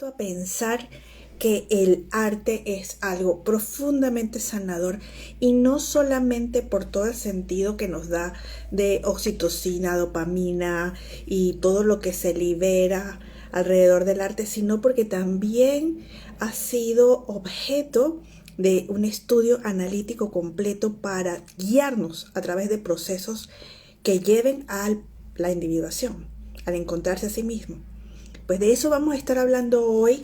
puesto a pensar que el arte es algo profundamente sanador y no solamente por todo el sentido que nos da de oxitocina, dopamina y todo lo que se libera alrededor del arte, sino porque también ha sido objeto de un estudio analítico completo para guiarnos a través de procesos que lleven a la individuación, al encontrarse a sí mismo. Pues de eso vamos a estar hablando hoy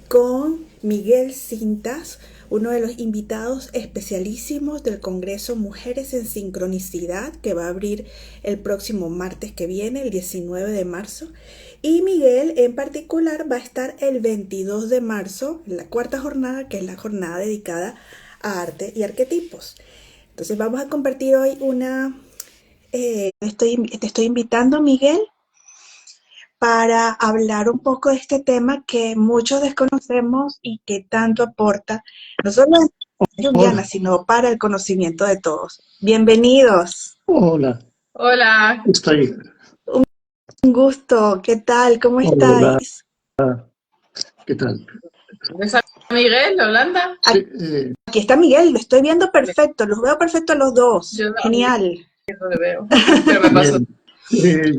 con Miguel Cintas, uno de los invitados especialísimos del Congreso Mujeres en Sincronicidad, que va a abrir el próximo martes que viene, el 19 de marzo. Y Miguel en particular va a estar el 22 de marzo, en la cuarta jornada, que es la jornada dedicada a arte y arquetipos. Entonces vamos a compartir hoy te estoy invitando, Miguel, para hablar un poco de este tema que muchos desconocemos y que tanto aporta, no solo a Jungiana, Hola, sino para el conocimiento de todos. Bienvenidos. hola, Hola, estoy, Un gusto. ¿Qué tal? ¿Cómo hola, estáis? ¿qué tal? ¿ves a Miguel, Holanda? Sí, Aquí está Miguel, lo estoy viendo perfecto, los veo perfecto a los dos. Yo a mí Genial. no le veo, pero me pasó. bien.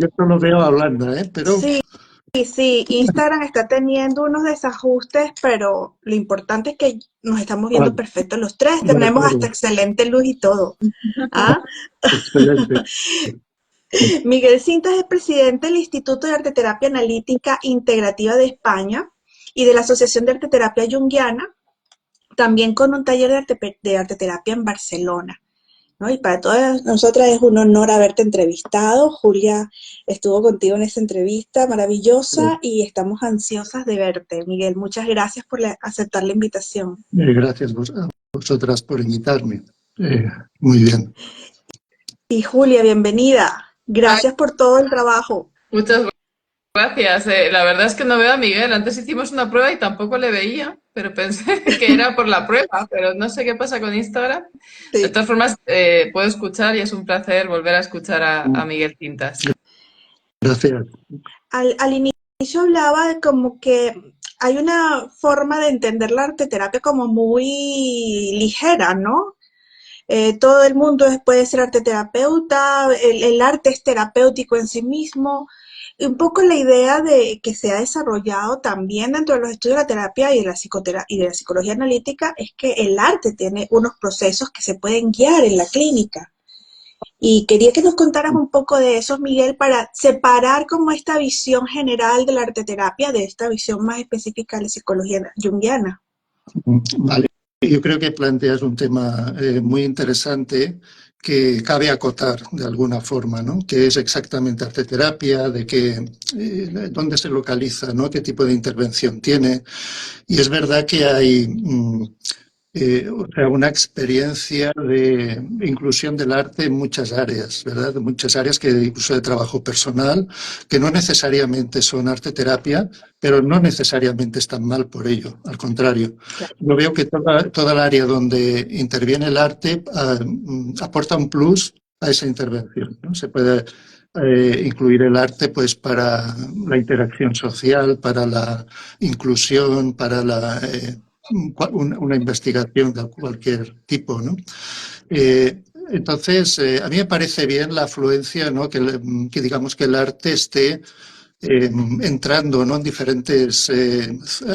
Yo solo veo a Holanda, pero Sí, sí, Instagram está teniendo unos desajustes, pero lo importante es que nos estamos viendo vale, perfectos los tres, de tenemos hasta acuerdo, excelente luz y todo. ¿Ah? excelente. Miguel Cintas es presidente del Instituto de Arteterapia Analítica Integrativa de España y de la Asociación de Arteterapia Junguiana, también con un taller de arteterapia en Barcelona, ¿no? Y para todas nosotras es un honor haberte entrevistado. Julia estuvo contigo en esa entrevista maravillosa y estamos ansiosas de verte. Miguel, muchas gracias por aceptar la invitación. Gracias a vosotras por invitarme. Eh, Muy bien. Y Julia, bienvenida. Ay, Gracias por todo el trabajo. muchas gracias. La verdad es que no veo a Miguel. Antes hicimos una prueba y tampoco le veía, pero pensé que era por la prueba, pero no sé qué pasa con Instagram. De Sí. todas formas, puedo escuchar y es un placer volver a escuchar a Miguel Cintas. Gracias. Al inicio hablaba de como que hay una forma de entender la arteterapia como muy ligera, ¿no? Todo el mundo puede ser arteterapeuta, el arte es terapéutico en sí mismo. Y un poco la idea de que se ha desarrollado también dentro de los estudios de la terapia y de la y de la psicología analítica es que el arte tiene unos procesos que se pueden guiar en la clínica. Y quería que nos contaras un poco de eso, Miguel, para separar como esta visión general de la arteterapia de esta visión más específica de la psicología junguiana. Vale. Yo creo que planteas un tema muy interesante que cabe acotar de alguna forma, ¿no? ¿Qué es exactamente arteterapia? ¿De qué, dónde se localiza? ¿No? ¿Qué tipo de intervención tiene? Y es verdad que hay o sea, una experiencia de inclusión del arte en muchas áreas, ¿verdad? De muchas áreas que incluso de trabajo personal, que no necesariamente son arte terapia, pero no necesariamente están mal por ello, al contrario. Claro. Yo veo que toda el área donde interviene el arte aporta un plus a esa intervención, ¿no? Se puede incluir el arte pues para la interacción social, para la inclusión, para una investigación de cualquier tipo, ¿no? Entonces, a mí me parece bien la afluencia, ¿no? Que digamos que el arte esté entrando, ¿no? En diferentes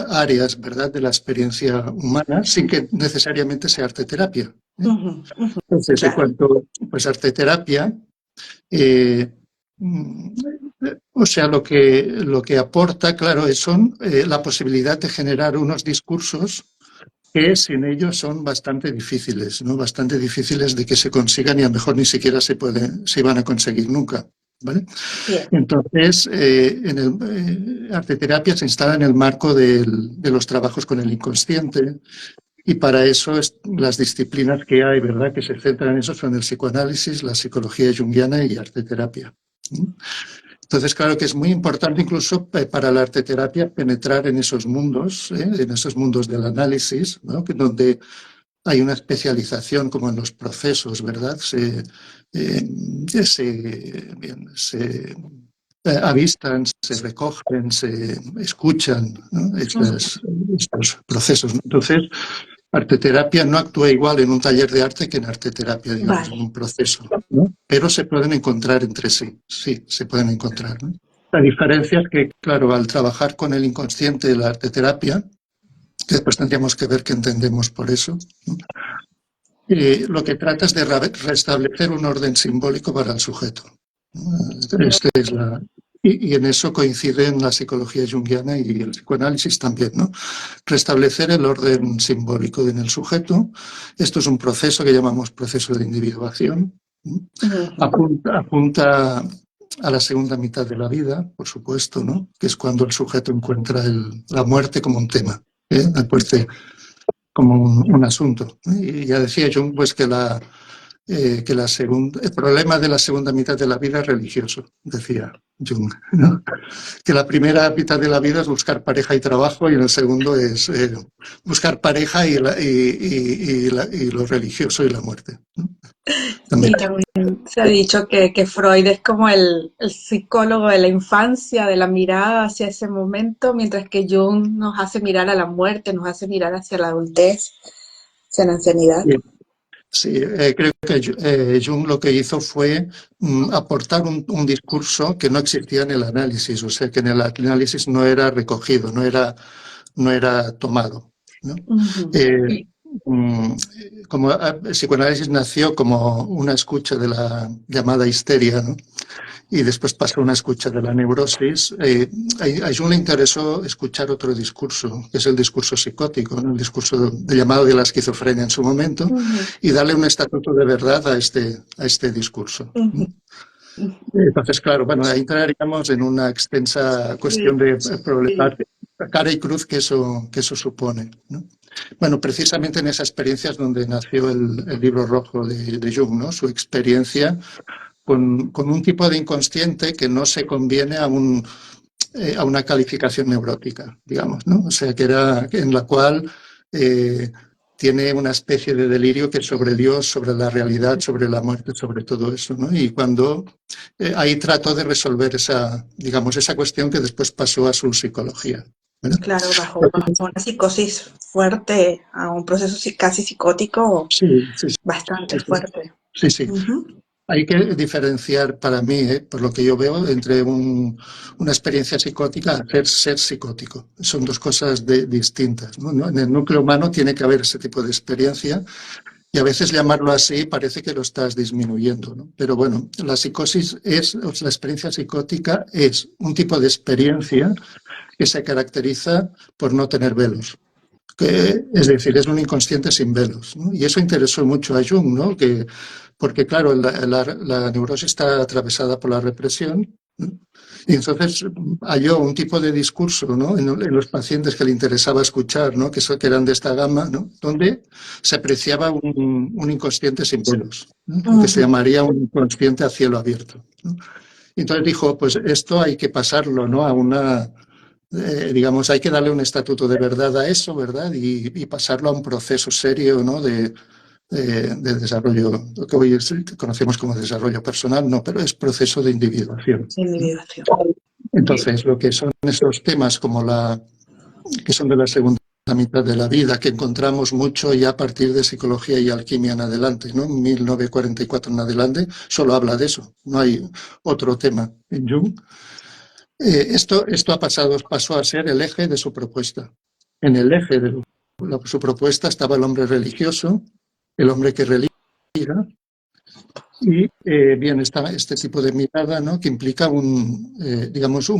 áreas, ¿verdad? De la experiencia humana, sin que necesariamente sea arteterapia, ¿eh? Ujú, ujú, Entonces, en claro. cuanto pues arteterapia, eh, o sea, lo que aporta, claro, son la posibilidad de generar unos discursos que sin ellos son bastante difíciles, ¿no? Bastante difíciles de que se consigan y a lo mejor ni siquiera se iban a conseguir nunca, ¿vale? Bien. Entonces, arteterapia se instala en el marco de los trabajos con el inconsciente y para eso las disciplinas que hay, ¿verdad?, que se centran en eso son el psicoanálisis, la psicología junguiana y arteterapia. Entonces, claro que es muy importante incluso para la arteterapia penetrar en esos mundos del análisis, ¿no? Donde hay una especialización como en los procesos, ¿verdad? Eh, se avistan, se recogen, se escuchan, ¿no? Estos procesos, ¿no? Entonces, arteterapia no actúa igual en un taller de arte que en arteterapia, digamos, en un proceso, ¿no? Pero se pueden encontrar entre sí, se pueden encontrar, ¿no? La diferencia es que, claro, al trabajar con el inconsciente de la arteterapia, que después tendríamos que ver qué entendemos por eso, ¿no? Lo que trata es de restablecer un orden simbólico para el sujeto. Y en eso coinciden la psicología junguiana y el psicoanálisis también, ¿no? Restablecer el orden simbólico en el sujeto. Esto es un proceso que llamamos proceso de individuación. Apunta a la segunda mitad de la vida, por supuesto, ¿no? Que es cuando el sujeto encuentra la muerte como un tema, la muerte como un asunto. Y ya decía Jung pues, que el problema de la segunda mitad de la vida es religioso, decía Jung, ¿no? Que la primera mitad de la vida es buscar pareja y trabajo y en el segundo es buscar pareja y lo religioso y la muerte, ¿no? También se ha dicho que Freud es como el psicólogo de la infancia, de la mirada hacia ese momento, mientras que Jung nos hace mirar a la muerte, nos hace mirar hacia la adultez, hacia la ancianidad. Sí, creo que Jung lo que hizo fue aportar un discurso que no existía en el análisis, o sea, que en el análisis no era recogido, no era tomado, ¿no? Como el psicoanálisis nació como una escucha de la llamada histeria, ¿no? Y después pasó a una escucha de la neurosis. A Jung le interesó escuchar otro discurso, que es el discurso psicótico, ¿no? El discurso llamado de la esquizofrenia en su momento, y darle un estatuto de verdad a este discurso. Entonces, claro, bueno, ahí entraríamos en una extensa cuestión de problemática, cara y cruz que eso supone, ¿no? Bueno, precisamente en esa experiencia es donde nació el libro rojo de Jung, ¿no? Su experiencia con un tipo de inconsciente que no se conviene a una calificación neurótica, digamos, ¿no? O sea, que era en la cual tiene una especie de delirio que es sobre Dios, sobre la realidad, sobre la muerte, sobre todo eso, ¿no? Y cuando ahí trató de resolver esa cuestión que después pasó a su psicología, ¿verdad? Claro, bajo una psicosis fuerte, a un proceso casi psicótico bastante fuerte. Sí. Hay que diferenciar para mí, por lo que yo veo, entre una experiencia psicótica a ser psicótico. Son dos cosas distintas, ¿no? En el núcleo humano tiene que haber ese tipo de experiencia y a veces llamarlo así parece que lo estás disminuyendo, ¿no? Pero bueno, la experiencia psicótica es un tipo de experiencia que se caracteriza por no tener velos. Es decir, es un inconsciente sin velos, ¿no? Y eso interesó mucho a Jung, ¿no? Porque, claro, la neurosis está atravesada por la represión, ¿no? Y entonces halló un tipo de discurso, ¿no? en los pacientes que le interesaba escuchar, ¿no? que eran de esta gama, ¿no? Donde se apreciaba un inconsciente sin velos, ¿no? Que se llamaría un inconsciente a cielo abierto, ¿no? Y entonces dijo, pues esto hay que pasarlo, ¿no? A una... digamos, hay que darle un estatuto de verdad a eso, ¿verdad? Y pasarlo a un proceso serio, ¿no? de desarrollo, lo que hoy conocemos como desarrollo personal, no, pero es proceso de individuación. Entonces, lo que son esos temas como que son de la segunda mitad de la vida, que encontramos mucho ya a partir de psicología y alquimia en adelante, ¿no? 1944 en adelante, solo habla de eso, no hay otro tema en Jung. Esto pasó a ser el eje de su propuesta. En el eje de su propuesta estaba el hombre religioso, el hombre que religa, y bien está este tipo de mirada, ¿no? Que implica un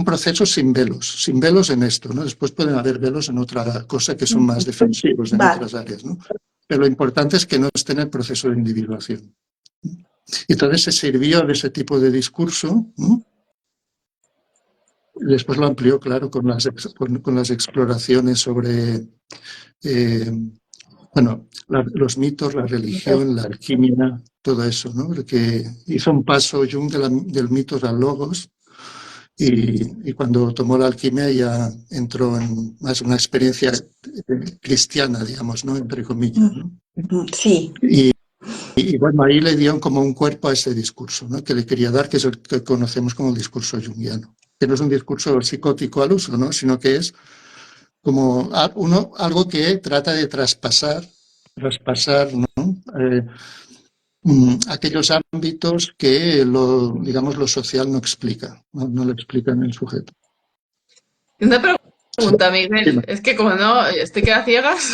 proceso sin velos en esto, ¿no? Después pueden haber velos en otra cosa que son más defensivos en otras áreas, ¿no? Pero lo importante es que no esté en el proceso de individuación. Y entonces se sirvió de ese tipo de discurso, ¿no? Después lo amplió, claro, con las exploraciones sobre los mitos, la religión, la alquimia, todo eso, ¿no? Porque hizo un paso Jung del mitos al logos y cuando tomó la alquimia ya entró en más una experiencia cristiana, digamos, ¿no? Entre comillas, ¿no? Sí. Y y bueno, ahí le dieron como un cuerpo a ese discurso, ¿no? Que le quería dar, que es el que conocemos como el discurso junguiano, que no es un discurso psicótico al uso, ¿no? Sino que es como algo que trata de traspasar, ¿no? Aquellos ámbitos que digamos, lo social no explica, no lo explica en el sujeto. Una Sí, pregunta, Miguel. dime. Es que como no estoy queda ciegas,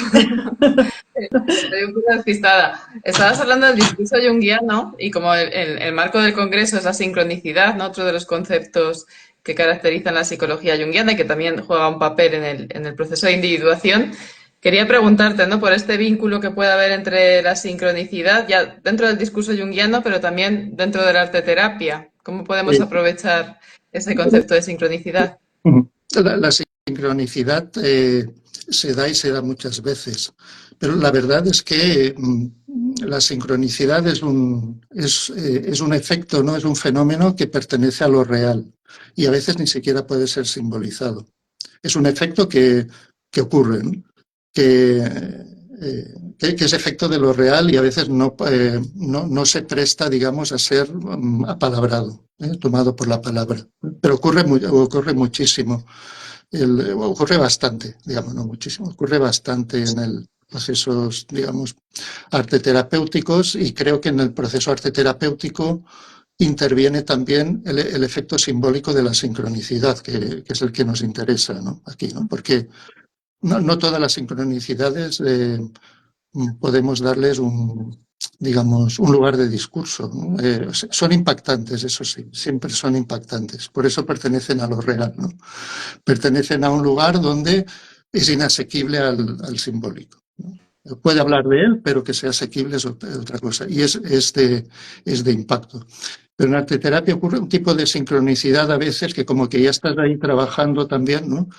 estoy un poco despistada. Estabas hablando del discurso junguiano y como el marco del Congreso es la sincronicidad, ¿no? Otro de los conceptos que caracterizan la psicología junguiana y que también juega un papel en el proceso de individuación. Quería preguntarte, ¿no? Por este vínculo que puede haber entre la sincronicidad, ya dentro del discurso junguiano, pero también dentro de la arte terapia. ¿Cómo podemos aprovechar ese concepto de sincronicidad? La sincronicidad se da y se da muchas veces, pero la verdad es que la sincronicidad es un efecto, no es un fenómeno que pertenece a lo real y a veces ni siquiera puede ser simbolizado. Es un efecto que ocurre, ¿no? Que es efecto de lo real y a veces no se presta, digamos, a ser apalabrado, tomado por la palabra. Pero ocurre muchísimo. Ocurre bastante, digamos, no muchísimo, ocurre bastante en el procesos, digamos, arte terapéuticos, y creo que en el proceso arte terapéutico interviene también el efecto simbólico de la sincronicidad, que es el que nos interesa, ¿no? Aquí, ¿no? Porque no todas las sincronicidades podemos darles digamos, un lugar de discurso, ¿no? Son impactantes, eso sí, siempre son impactantes. Por eso pertenecen a lo real, ¿no? Pertenecen a un lugar donde es inasequible al simbólico, ¿no? Puede hablar de él, pero que sea asequible es otra cosa. Y es de impacto. Pero en arteterapia ocurre un tipo de sincronicidad a veces que como que ya estás ahí trabajando también, ¿no?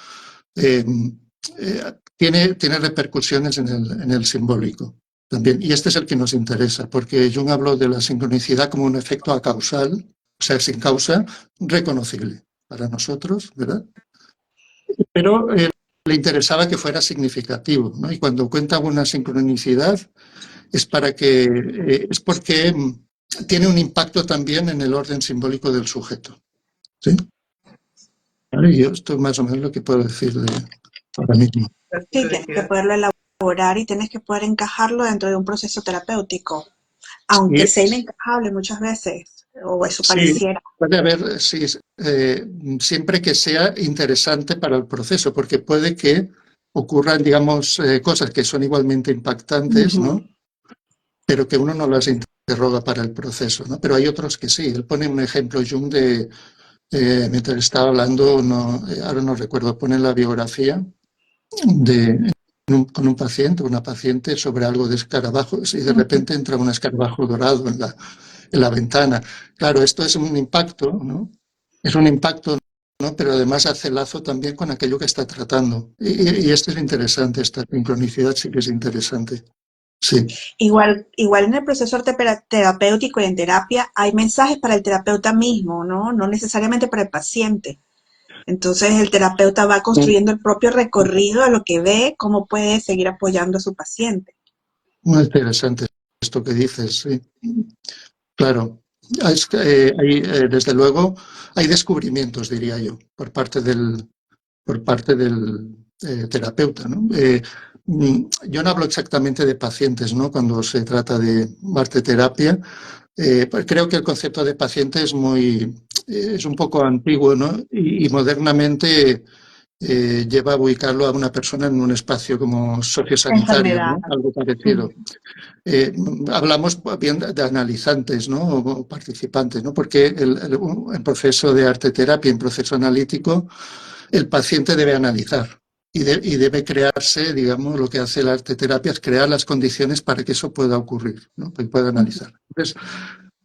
Tiene repercusiones en el simbólico también. Y este es el que nos interesa, porque Jung habló de la sincronicidad como un efecto acausal, o sea, sin causa, reconocible para nosotros, ¿verdad? Pero le interesaba que fuera significativo, ¿no? Y cuando cuenta una sincronicidad es porque tiene un impacto también en el orden simbólico del sujeto. ¿Sí? Vale, y esto es más o menos lo que puedo decir ahora mismo. Sí, tienes que poderlo elaborar y tienes que poder encajarlo dentro de un proceso terapéutico, aunque sea inencajable muchas veces, o eso Sí, pareciera. puede haber, sí, siempre que sea interesante para el proceso, porque puede que ocurran, digamos, cosas que son igualmente impactantes, ¿no? Pero que uno no las interroga para el proceso, ¿no? Pero hay otros que sí. Él pone un ejemplo, Jung, mientras estaba hablando, ahora no recuerdo, pone la biografía con un paciente, una paciente, sobre algo de escarabajos, y de repente entra un escarabajo dorado en la ventana. Claro, esto es un impacto, ¿no? Es un impacto, ¿no? Pero además hace lazo también con aquello que está tratando. Y esto es interesante, esta sincronicidad sí que es interesante. Sí. Igual en el proceso terapéutico y en terapia hay mensajes para el terapeuta mismo, ¿no? No necesariamente para el paciente. Entonces el terapeuta va construyendo el propio recorrido a lo que ve, cómo puede seguir apoyando a su paciente. Muy interesante esto que dices, sí. Claro. Desde luego, hay descubrimientos, diría yo, por parte del terapeuta, ¿no? Yo no hablo exactamente de pacientes, ¿no? Cuando se trata de arteterapia, pues creo que el concepto de paciente es un poco antiguo, ¿no? Y modernamente lleva a ubicarlo a una persona en un espacio como sociosanitario, ¿no? Algo parecido. Hablamos bien de analizantes, ¿no? O participantes, ¿no? Porque en proceso de arteterapia, en proceso analítico, el paciente debe analizar y debe crearse, digamos, lo que hace la arteterapia es crear las condiciones para que eso pueda ocurrir, ¿no? Que pueda analizar. Entonces,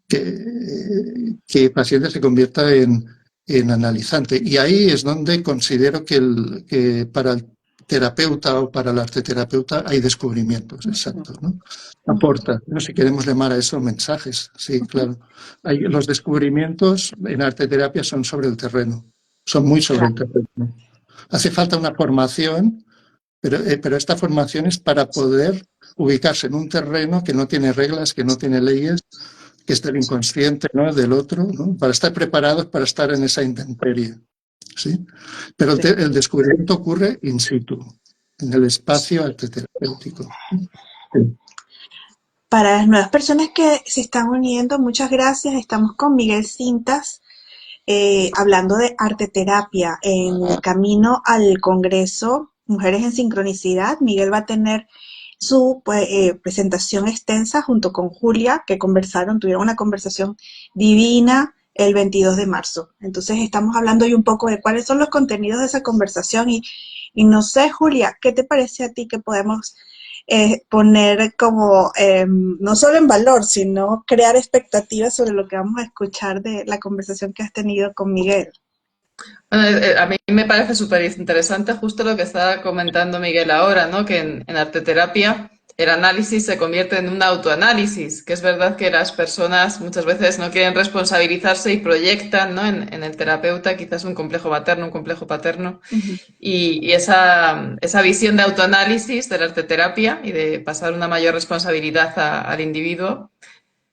que el paciente se convierta en analizante. Y ahí es donde considero que para el terapeuta o para el arteterapeuta hay descubrimientos, exacto, ¿no? Aporta, no sé si queremos llamar a eso mensajes, sí, claro. Los descubrimientos en arteterapia son sobre el terreno, son muy sobre el terreno. Hace falta una formación Pero esta formación es para poder ubicarse en un terreno que no tiene reglas, que no tiene leyes, que es del inconsciente, ¿no?, del otro, ¿no?, para estar preparados para estar en esa intemperie, ¿sí? Pero el descubrimiento ocurre in situ, en el espacio arteterapéutico. Sí. Para las nuevas personas que se están uniendo, muchas gracias. Estamos con Miguel Cintas, hablando de arteterapia en el camino al Congreso Mujeres en Sincronicidad. Miguel va a tener su presentación extensa junto con Julia, que tuvieron una conversación divina el 22 de marzo. Entonces estamos hablando hoy un poco de cuáles son los contenidos de esa conversación y no sé, Julia, ¿qué te parece a ti que podemos poner como, no solo en valor, sino crear expectativas sobre lo que vamos a escuchar de la conversación que has tenido con Miguel? Bueno, a mí me parece súper interesante justo lo que estaba comentando Miguel ahora, ¿no? Que en arteterapia el análisis se convierte en un autoanálisis, que es verdad que las personas muchas veces no quieren responsabilizarse y proyectan, ¿no?, en el terapeuta quizás un complejo materno, un complejo paterno. Y esa visión de autoanálisis de la arteterapia y de pasar una mayor responsabilidad al individuo,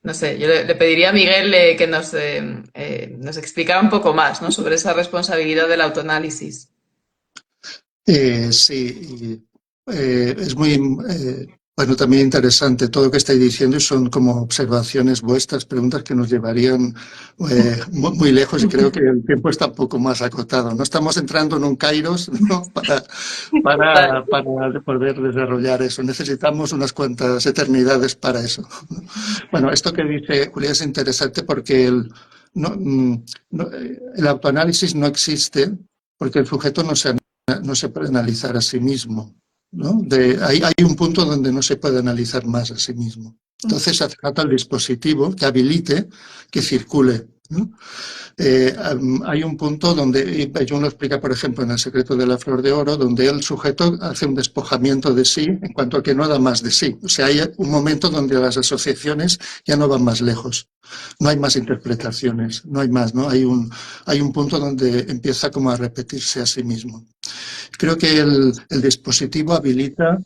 no sé, yo le pediría a Miguel que nos explicara un poco más, ¿no?, sobre esa responsabilidad del autoanálisis. Sí, es muy, bueno, también interesante todo lo que estáis diciendo y son como observaciones vuestras, preguntas que nos llevarían muy lejos y creo que el tiempo está un poco más acotado. No estamos entrando en un kairos, ¿no?, para poder desarrollar eso. Necesitamos unas cuantas eternidades para eso. Bueno, esto que dice Julia es interesante porque el autoanálisis no existe porque el sujeto no se puede analizar a sí mismo, ¿no? Hay un punto donde no se puede analizar más a sí mismo. Entonces hace falta el dispositivo que habilite, que circule, ¿no? Hay un punto donde, Jung lo explica, por ejemplo, en El secreto de la flor de oro, donde el sujeto hace un despojamiento de sí en cuanto a que no da más de sí. O sea, hay un momento donde las asociaciones ya no van más lejos. No hay más interpretaciones, no hay más, ¿no? Hay un punto donde empieza como a repetirse a sí mismo. Creo que el dispositivo habilita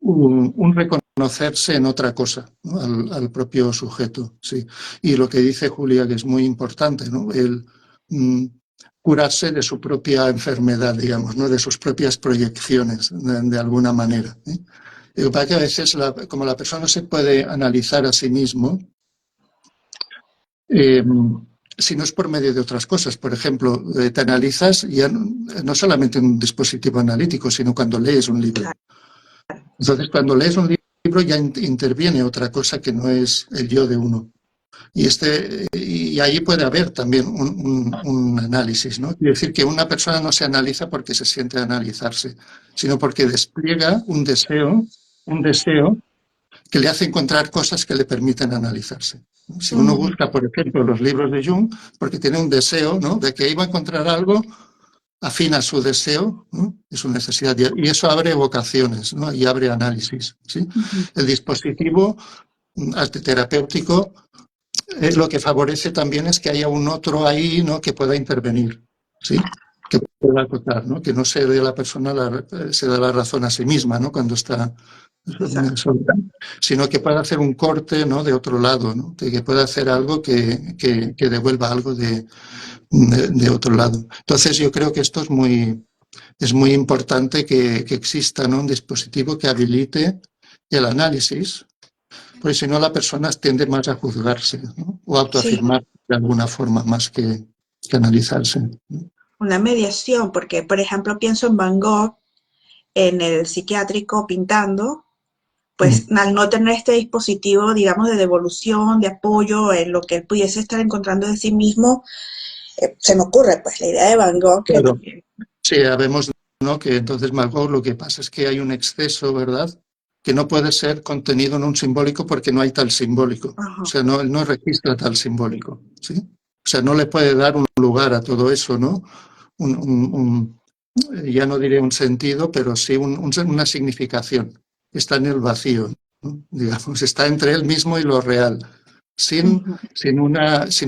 un reconocerse en otra cosa, ¿no?, al propio sujeto, sí. Y lo que dice Julia, que es muy importante, ¿no?, el curarse de su propia enfermedad, digamos, ¿no?, de sus propias proyecciones, de alguna manera, ¿eh? Lo que pasa es que a veces, como la persona se puede analizar a sí mismo, si no es por medio de otras cosas. Por ejemplo, te analizas ya no solamente en un dispositivo analítico, sino cuando lees un libro. Entonces, cuando lees un libro ya interviene otra cosa que no es el yo de uno. Y ahí puede haber también un análisis, ¿no? Quiere decir que una persona no se analiza porque se siente analizarse, sino porque despliega un deseo que le hace encontrar cosas que le permiten analizarse. Si uno busca, por ejemplo, los libros de Jung, porque tiene un deseo, ¿no?, de que iba a encontrar algo afín a su deseo, ¿no?, y su necesidad, y eso abre vocaciones, ¿no?, y abre análisis, ¿sí? El dispositivo arteterapéutico lo que favorece también es que haya un otro ahí, ¿no?, que pueda intervenir, ¿sí?, que pueda acotar, ¿no?, que no se dé la persona se da la razón a sí misma, ¿no?, cuando está sino que pueda hacer un corte, ¿no?, de otro lado, ¿no?, que pueda hacer algo que devuelva algo de otro lado. Entonces yo creo que esto es muy importante que exista, ¿no?, un dispositivo que habilite el análisis, porque si no la persona tiende más a juzgarse, ¿no?, o autoafirmar de alguna forma más que analizarse. Una mediación, porque por ejemplo pienso en Van Gogh en el psiquiátrico pintando, pues al no tener este dispositivo, digamos, de devolución, de apoyo en lo que él pudiese estar encontrando de sí mismo, se me ocurre pues la idea de Van Gogh. Claro. Sí, sabemos, ¿no?, que entonces Van Gogh lo que pasa es que hay un exceso, ¿verdad?, que no puede ser contenido en un simbólico porque no hay tal simbólico. Ajá. O sea, él no registra tal simbólico, ¿sí? O sea, no le puede dar un lugar a todo eso, ¿no? Ya no diré un sentido, pero sí una significación. Está en el vacío, ¿no?, digamos, está entre él mismo y lo real, sin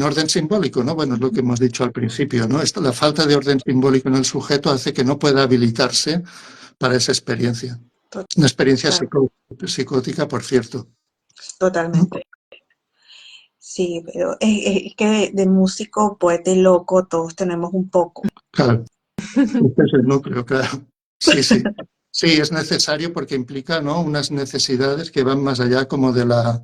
orden simbólico, ¿no? Bueno, es lo que hemos dicho al principio, ¿no? La falta de orden simbólico en el sujeto hace que no pueda habilitarse para esa experiencia. To- Una experiencia Claro, psicótica, por cierto. totalmente. Sí, pero es que de músico, poeta y loco todos tenemos un poco. Claro, este es el núcleo, claro. Sí, sí. Sí, es necesario porque implica, ¿no?, unas necesidades que van más allá como de la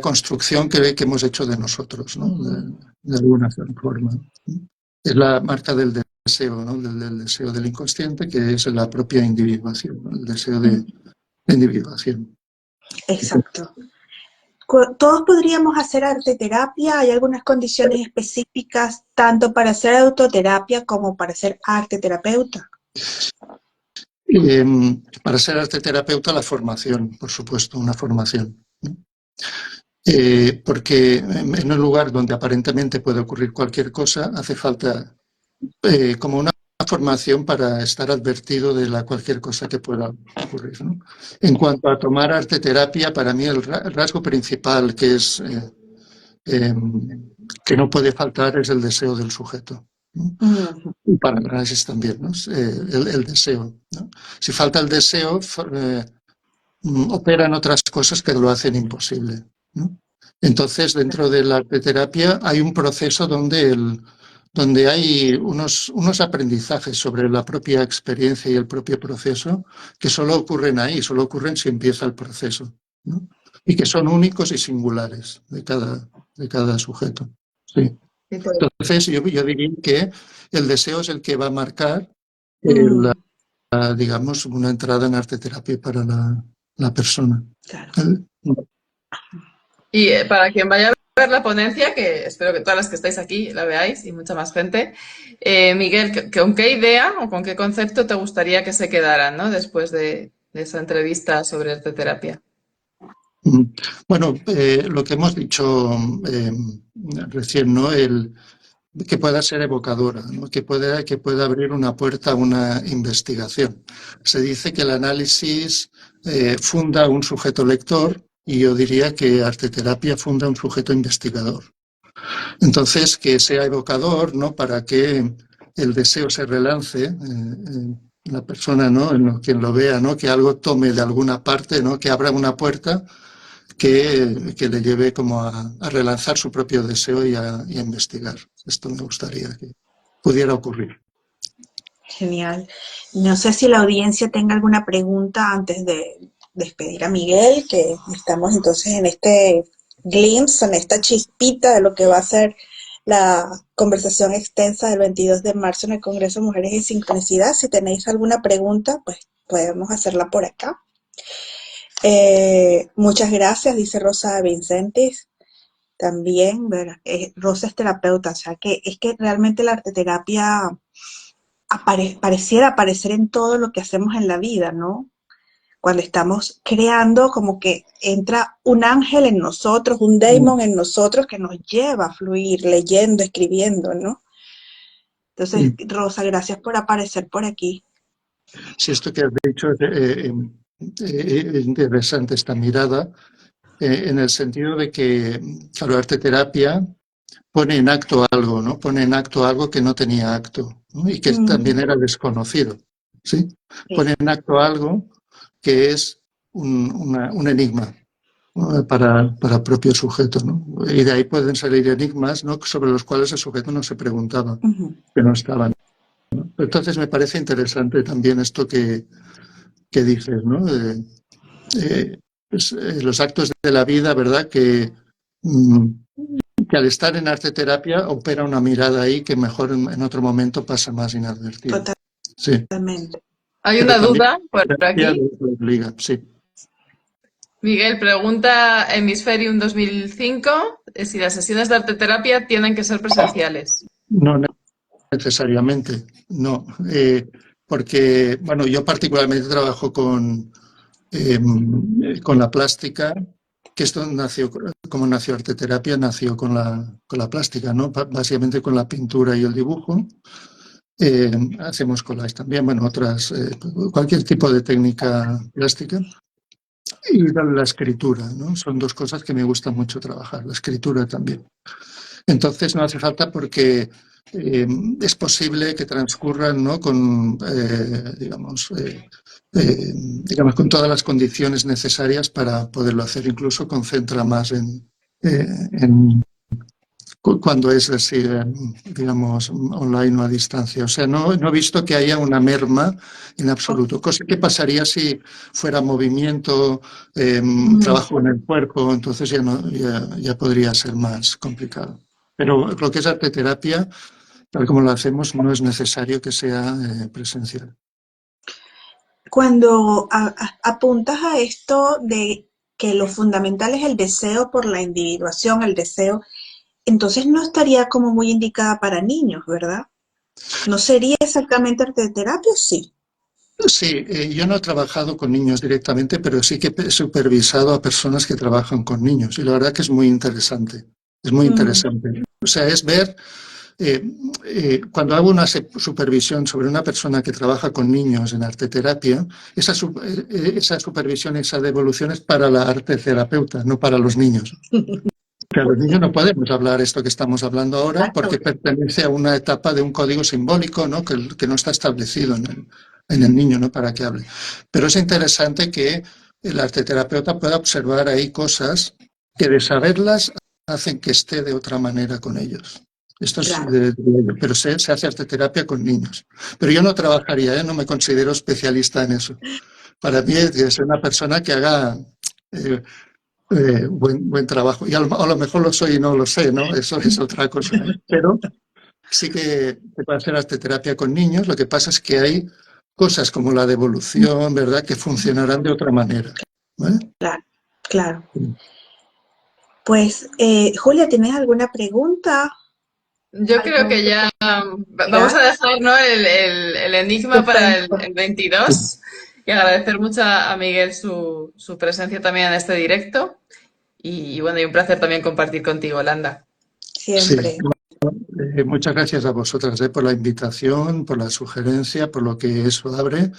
construcción que hemos hecho de nosotros, ¿no? Ujú. De alguna forma. Es la marca del deseo, ¿no? Del deseo del inconsciente, que es la propia individuación, ¿no? El deseo de individuación. Exacto. Todos podríamos hacer arte terapia. Hay algunas condiciones específicas tanto para hacer autoterapia como para ser arte terapeuta. Eh, para ser arte terapeuta, la formación, por supuesto, una formación, ¿no? Porque en un lugar donde aparentemente puede ocurrir cualquier cosa, hace falta como una formación para estar advertido de cualquier cosa que pueda ocurrir, ¿no? En cuanto a tomar arte terapia, para mí el rasgo principal eh, que no puede faltar es el deseo del sujeto, ¿no? Ujú. Y para el análisis también, ¿no? El deseo, ¿no? Si falta el deseo, operan otras cosas que lo hacen imposible, ¿no? Entonces, dentro de la arteterapia hay un proceso donde hay unos aprendizajes sobre la propia experiencia y el propio proceso que solo ocurren ahí, solo ocurren si empieza el proceso, ¿no? Y que son únicos y singulares de cada sujeto. Sí. Sí, Entonces, yo diría que el deseo es el que va a marcar la, Mm, digamos, una entrada en arteterapia para la persona. claro. y para quien vaya a ver la ponencia, que espero que todas las que estáis aquí la veáis y mucha más gente, Miguel, ¿con qué idea o con qué concepto te gustaría que se quedaran, ¿no? Después de esa entrevista sobre arteterapia? Bueno, lo que hemos dicho eh, recién, ¿no? Que pueda ser evocadora, ¿no? Que pueda abrir una puerta a una investigación. Se dice que el análisis funda un sujeto lector y yo diría que arteterapia funda un sujeto investigador. Entonces, que sea evocador, ¿no?, para que el deseo se relance en la persona, ¿no?, quien lo vea, ¿no?, que algo tome de alguna parte, ¿no?, que abra una puerta que le lleve como a relanzar su propio deseo y a investigar. Esto me gustaría que pudiera ocurrir. Genial. No sé si la audiencia tenga alguna pregunta antes de despedir a Miguel, que estamos entonces en este glimpse, en esta chispita de lo que va a ser la conversación extensa del 22 de marzo en el Congreso de Mujeres y Sincronicidad. Si tenéis alguna pregunta, pues podemos hacerla por acá. Muchas gracias, dice Rosa Vincentis. También, ¿verdad? Rosa es terapeuta, o sea que es que realmente la arteterapia pareciera aparecer en todo lo que hacemos en la vida, ¿no? Cuando estamos creando, como que entra un ángel en nosotros, un daemon en nosotros que nos lleva a fluir, leyendo, escribiendo, ¿no? Entonces, Rosa, gracias por aparecer por aquí. Si esto que has dicho es interesante, esta mirada, en el sentido de que, claro, arteterapia pone en acto algo, ¿no? Pone en acto algo que no tenía acto, ¿no? Y que también era desconocido, ¿sí? Sí, Pone en acto algo que es un enigma, ¿no?, para el propio sujeto, ¿no? Y de ahí pueden salir enigmas, ¿no?, sobre los cuales el sujeto no se preguntaba, ujú, que no estaban. Entonces me parece interesante también esto que dices, ¿no? Los actos de la vida, ¿verdad? Mm, que al estar en arte terapia opera una mirada ahí que mejor en otro momento pasa más inadvertida. Sí, totalmente. Hay pero una también duda por la terapia aquí. lo obliga, sí. Miguel pregunta Hemisferium 2005 si las sesiones de arteterapia tienen que ser presenciales. No necesariamente, no. Porque, bueno, yo particularmente trabajo con la plástica, que esto nació, como nació arteterapia, nació con la plástica, ¿no? Básicamente con la pintura y el dibujo. Hacemos collage también, bueno, cualquier tipo de técnica plástica. Y la escritura, ¿no? Son dos cosas que me gusta mucho trabajar, la escritura también. Entonces no hace falta porque es posible que transcurran, ¿no? Con, con todas las condiciones necesarias para poderlo hacer. Incluso concentra más en cuando es así, digamos, online o a distancia. O sea, no he visto que haya una merma en absoluto. Cosa que pasaría si fuera movimiento, trabajo en el cuerpo, entonces ya podría ser más complicado. Pero lo que es arteterapia, tal como lo hacemos, no es necesario que sea presencial. Cuando apuntas a esto de que lo fundamental es el deseo por la individuación, el deseo, entonces no estaría como muy indicada para niños, ¿verdad? ¿No sería exactamente arteterapia? Sí. Sí, yo no he trabajado con niños directamente, pero sí que he supervisado a personas que trabajan con niños y la verdad que es muy interesante. Es muy interesante. O sea, es ver, cuando hago una supervisión sobre una persona que trabaja con niños en arteterapia, esa supervisión, esa devolución es para la arteterapeuta, no para los niños. Que a los niños no podemos hablar esto que estamos hablando ahora porque pertenece a una etapa de un código simbólico, ¿no? que no está establecido en el niño, ¿no? Para que hable. Pero es interesante que el arteterapeuta pueda observar ahí cosas que de saberlas hacen que esté de otra manera con ellos. Esto es, Claro. pero se hace arteterapia con niños. Pero yo no trabajaría, no me considero especialista en eso. Para mí es una persona que haga buen trabajo. Y a lo mejor lo soy y no lo sé, ¿no? Eso es otra cosa, ¿eh? Pero sí que se puede hacer arteterapia con niños. Lo que pasa es que hay cosas como la devolución, ¿verdad?, que funcionarán de otra manera, ¿vale? Claro, claro. Pues, Julia, ¿tienes alguna pregunta? Yo creo que ya vamos a dejar, ¿no? el enigma para el 22 y agradecer mucho a Miguel su presencia también en este directo. Y bueno, y un placer también compartir contigo, Landa. Siempre. Sí. Muchas gracias a vosotras por la invitación, por la sugerencia, por lo que eso abre.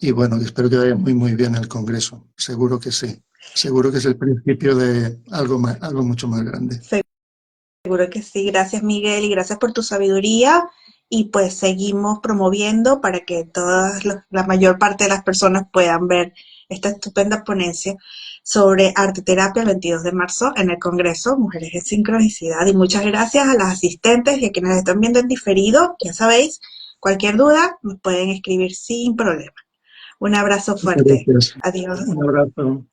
Y bueno, espero que vaya muy, muy bien el Congreso. Seguro que sí. Seguro que es el principio de algo mucho más grande. Seguro que sí. Gracias, Miguel, y gracias por tu sabiduría. Y pues seguimos promoviendo para que la mayor parte de las personas puedan ver esta estupenda ponencia sobre arteterapia el 22 de marzo en el Congreso Mujeres en Sincronicidad. Y muchas gracias a las asistentes y a quienes están viendo en diferido. Ya sabéis, cualquier duda nos pueden escribir sin problema. Un abrazo fuerte. Gracias. Adiós. Un abrazo.